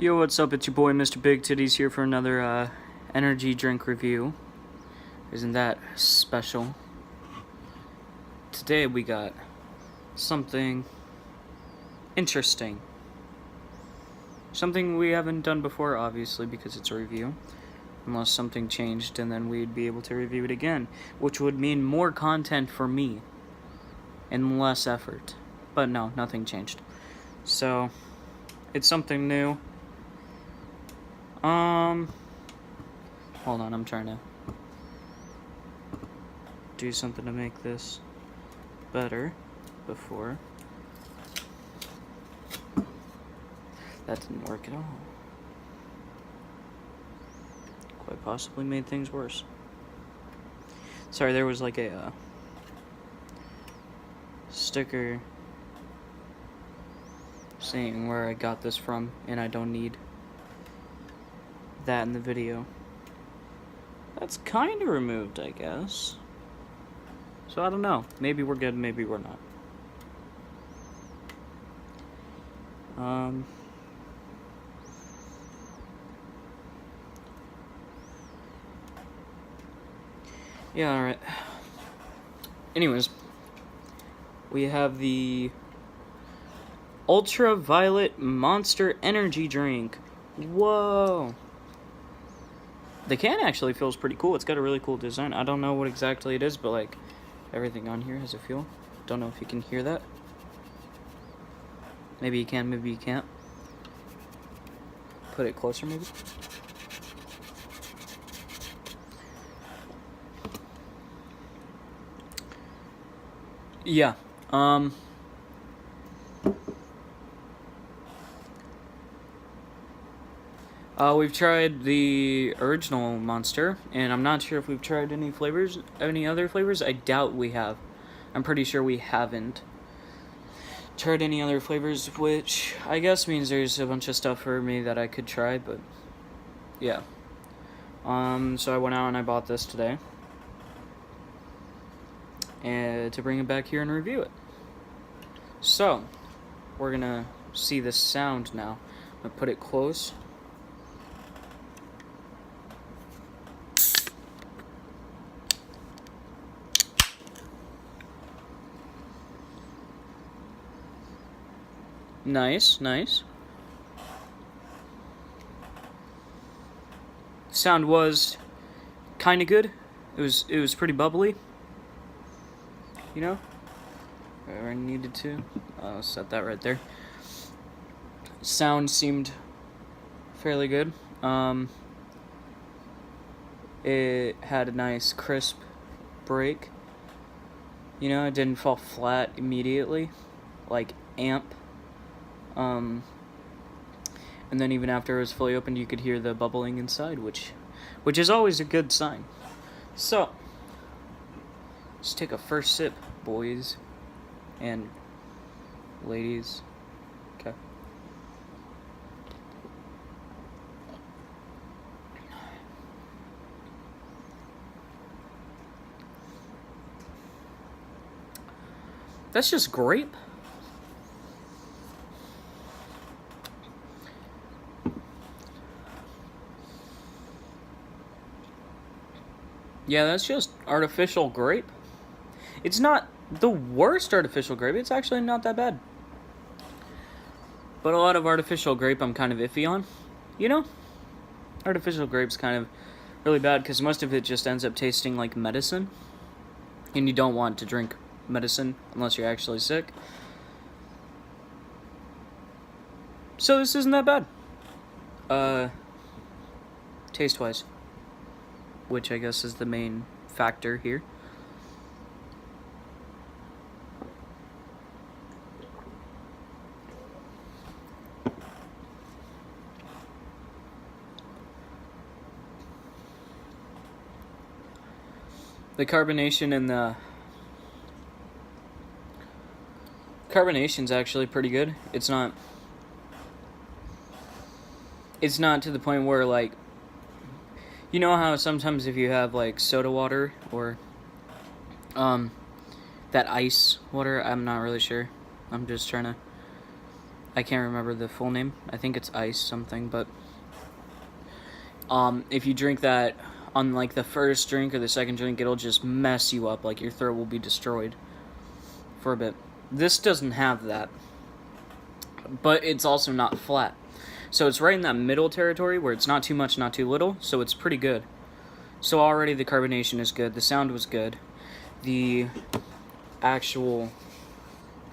Yo, what's up? It's your boy, Mr. Big Titties, here for another energy drink review. Isn't that special? Today we got something interesting. Something we haven't done before, obviously, because it's a review. Unless something changed, and then we'd be able to review it again. Which would mean more content for me. And less effort. But no, nothing changed. So, it's something new. Hold on, I'm trying to do something to make this better before. That didn't work at all. Quite possibly made things worse. Sorry, there was like a sticker saying where I got this from, and I don't need that in the video. That's kind of removed, I guess. So I don't know. Maybe we're good, maybe we're not. Yeah, alright. Anyways, we have the Ultraviolet Monster Energy Drink. Whoa! The can actually feels pretty cool. It's got a really cool design. I don't know what exactly it is, but like everything on here has a feel. Don't know if you can hear that. Maybe you can, maybe you can't. Put it closer, maybe. Yeah. We've tried the original Monster, and I'm not sure if we've tried any other flavors. I doubt we have. I'm pretty sure we haven't tried any other flavors, which I guess means there's a bunch of stuff for me that I could try, but yeah. So I went out and I bought this today, and to bring it back here and review it. So, we're gonna see the sound now. I'm gonna put it close. Nice, nice. Sound was kind of good. It was pretty bubbly. You know, where I needed to. I'll set that right there. Sound seemed fairly good. It had a nice crisp break. You know, it didn't fall flat immediately, like Amp. And then even after it was fully opened, you could hear the bubbling inside, which is always a good sign. So, let's take a first sip, boys and ladies. Okay. That's just grape. Yeah, that's just artificial grape. It's not the worst artificial grape. It's actually not that bad. But a lot of artificial grape I'm kind of iffy on. You know? Artificial grape's kind of really bad because most of it just ends up tasting like medicine. And you don't want to drink medicine unless you're actually sick. So this isn't that bad. Taste-wise. Which I guess is the main factor here. The carbonation and the carbonation's actually pretty good. It's not to the point where, like, you know how sometimes if you have like soda water or that ice water, I'm not really sure. I'm just trying to I can't remember the full name. I think it's ice something, but if you drink that on like the first drink or the second drink, it'll just mess you up. Like your throat will be destroyed for a bit. This doesn't have that, but it's also not flat. So it's right in that middle territory where it's not too much, not too little, so it's pretty good. So already the carbonation is good, the sound was good, the actual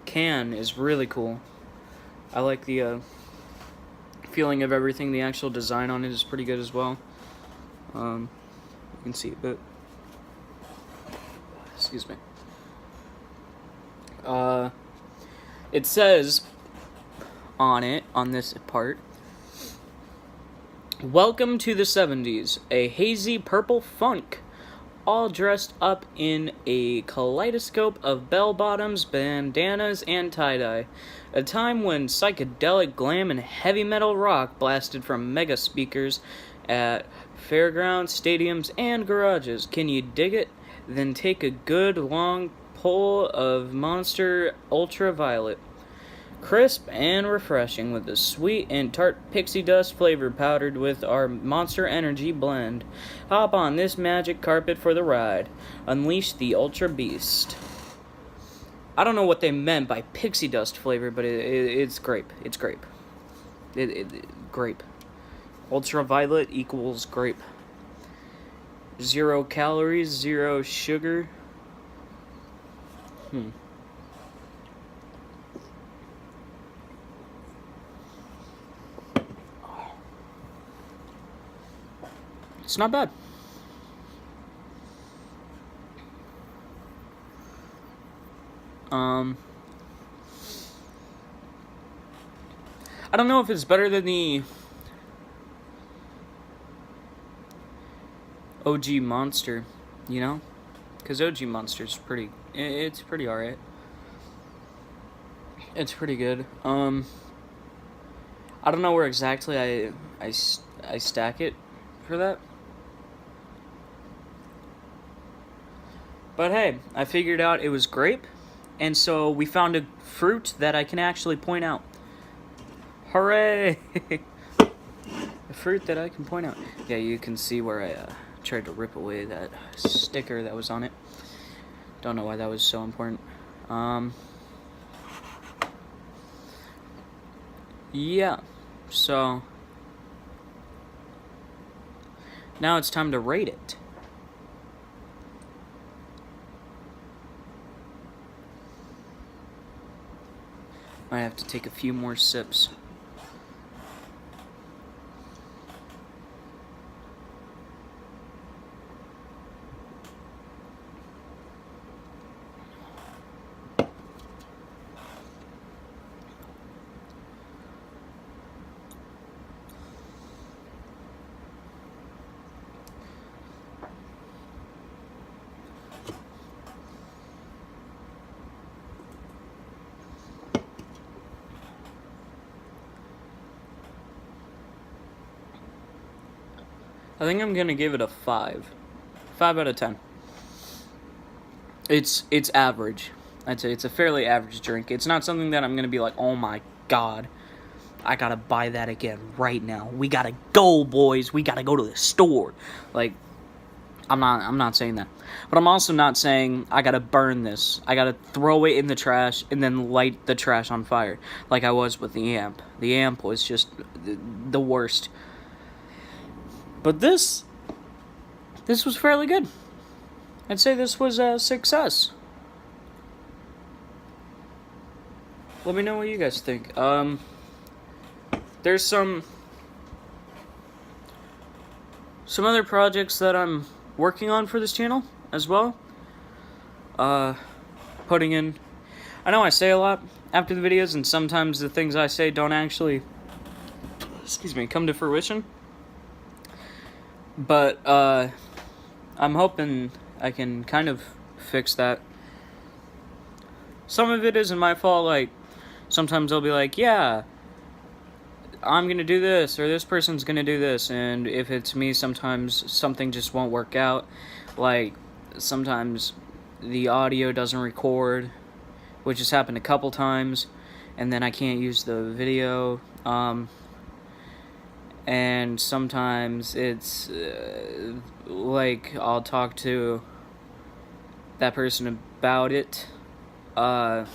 can is really cool. I like the feeling of everything, the actual design on it is pretty good as well. You can see it, but excuse me. It says on it, on this part, "Welcome to the 70s, a hazy purple funk, all dressed up in a kaleidoscope of bell-bottoms, bandanas, and tie-dye. A time when psychedelic glam and heavy metal rock blasted from mega speakers at fairgrounds, stadiums, and garages. Can you dig it? Then take a good long pull of Monster Ultraviolet. Crisp and refreshing with the sweet and tart pixie dust flavor powdered with our Monster Energy blend. Hop on this magic carpet for the ride. Unleash the Ultra Beast." I don't know what they meant by pixie dust flavor, but it's grape. It's grape. Grape. Ultraviolet equals grape. 0 calories, 0 sugar. It's not bad. I don't know if it's better than the OG Monster, you know? Because OG Monster's it's pretty alright. It's pretty good. I don't know where exactly I stack it for that. But hey, I figured out it was grape, and so we found a fruit that I can actually point out. Hooray! A fruit that I can point out. Yeah, you can see where I tried to rip away that sticker that was on it. Don't know why that was so important. Yeah, so now it's time to rate it. Might have to take a few more sips. I think I'm gonna give it a 5. 5 out of 10. It's average. I'd say it's a fairly average drink. It's not something that I'm gonna be like, oh my god, I gotta buy that again right now. We gotta go, boys. We gotta go to the store. Like, I'm not saying that. But I'm also not saying I gotta burn this. I gotta throw it in the trash and then light the trash on fire. Like I was with the amp. The amp was just the worst. But this was fairly good. I'd say this was a success. Let me know what you guys think. There's some other projects that I'm working on for this channel as well. Putting in, I know I say a lot after the videos, and sometimes the things I say don't actually, come to fruition. But, I'm hoping I can kind of fix that. Some of it isn't my fault, like, sometimes I'll be like, yeah, I'm gonna do this, or this person's gonna do this, and if it's me, sometimes something just won't work out. Like, sometimes the audio doesn't record, which has happened a couple times, and then I can't use the video. And sometimes it's like I'll talk to that person about it, and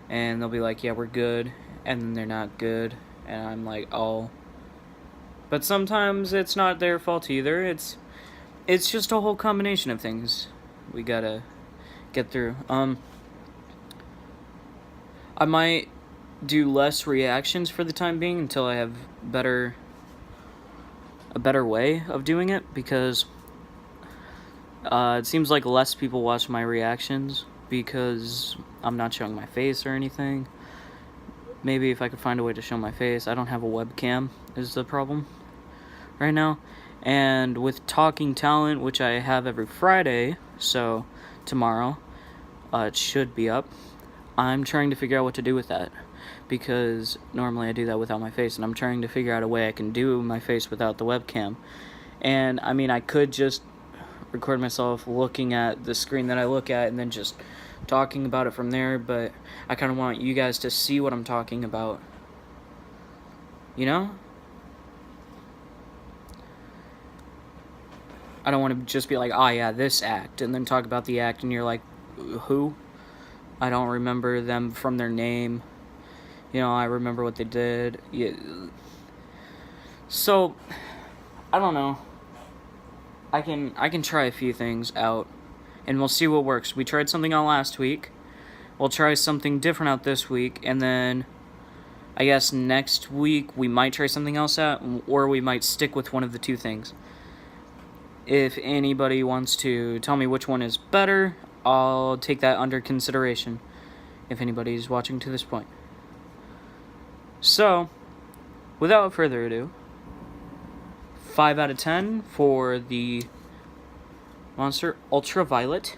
they'll be like, yeah, we're good, and then they're not good, and I'm like, oh. But sometimes it's not their fault either. It's just a whole combination of things we gotta get through. I might do less reactions for the time being until I have a better way of doing it, because it seems like less people watch my reactions because I'm not showing my face or anything. Maybe if I could find a way to show my face. I don't have a webcam is the problem right now. And with Talking Talent, which I have every Friday, so tomorrow, it should be up. I'm trying to figure out what to do with that, because normally I do that without my face, and I'm trying to figure out a way I can do my face without the webcam. And I mean, I could just record myself looking at the screen that I look at and then just talking about it from there, but I kind of want you guys to see what I'm talking about, you know? I don't want to just be like, oh yeah, this act, and then talk about the act, and you're like, who? I don't remember them from their name. You know, I remember what they did. Yeah. So, I don't know. I can try a few things out, and we'll see what works. We tried something out last week. We'll try something different out this week, and then I guess next week we might try something else out, or we might stick with one of the two things. If anybody wants to tell me which one is better, I'll take that under consideration, if anybody's watching to this point. So, without further ado, 5 out of 10 for the monster Ultraviolet.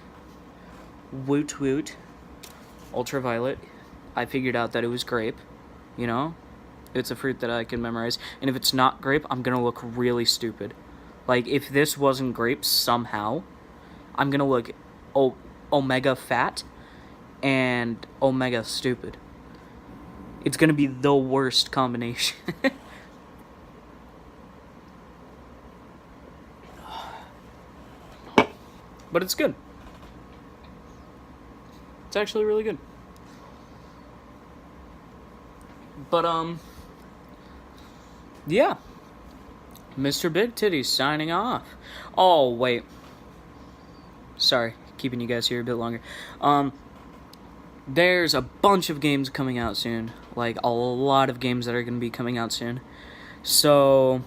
Woot woot. Ultraviolet. I figured out that it was grape, you know? It's a fruit that I can memorize. And if it's not grape, I'm gonna look really stupid. Like, if this wasn't grape somehow, I'm gonna look omega fat and omega stupid. It's gonna be the worst combination. But it's good. It's actually really good. But, yeah. Mr. Big Titties signing off. Oh, wait. Sorry, keeping you guys here a bit longer. There's a bunch of games coming out soon. Like, a lot of games that are going to be coming out soon. So,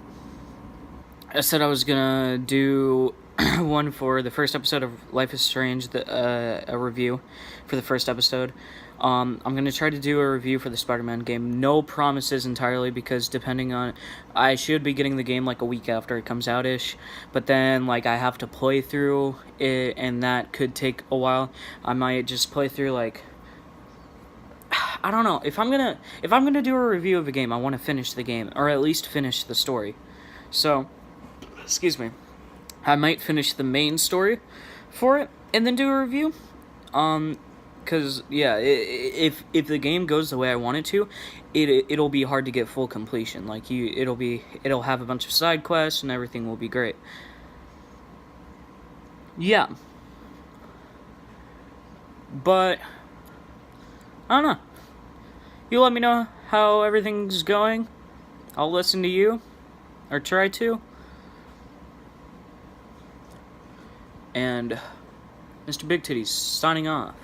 I said I was going to do one for the first episode of Life is Strange, a review for the first episode. I'm going to try to do a review for the Spider-Man game. No promises entirely, because depending on... I should be getting the game like a week after it comes out-ish. But then, like, I have to play through it, and that could take a while. I might just play through, like... I don't know. If I'm gonna do a review of a game, I want to finish the game. Or at least finish the story. So, excuse me. I might finish the main story for it, and then do a review. Because, yeah, if the game goes the way I want it to, it'll be hard to get full completion. Like, it'll have a bunch of side quests, and everything will be great. Yeah. But, I don't know. You let me know how everything's going. I'll listen to you, or try to. And Mr. Big Titties signing off.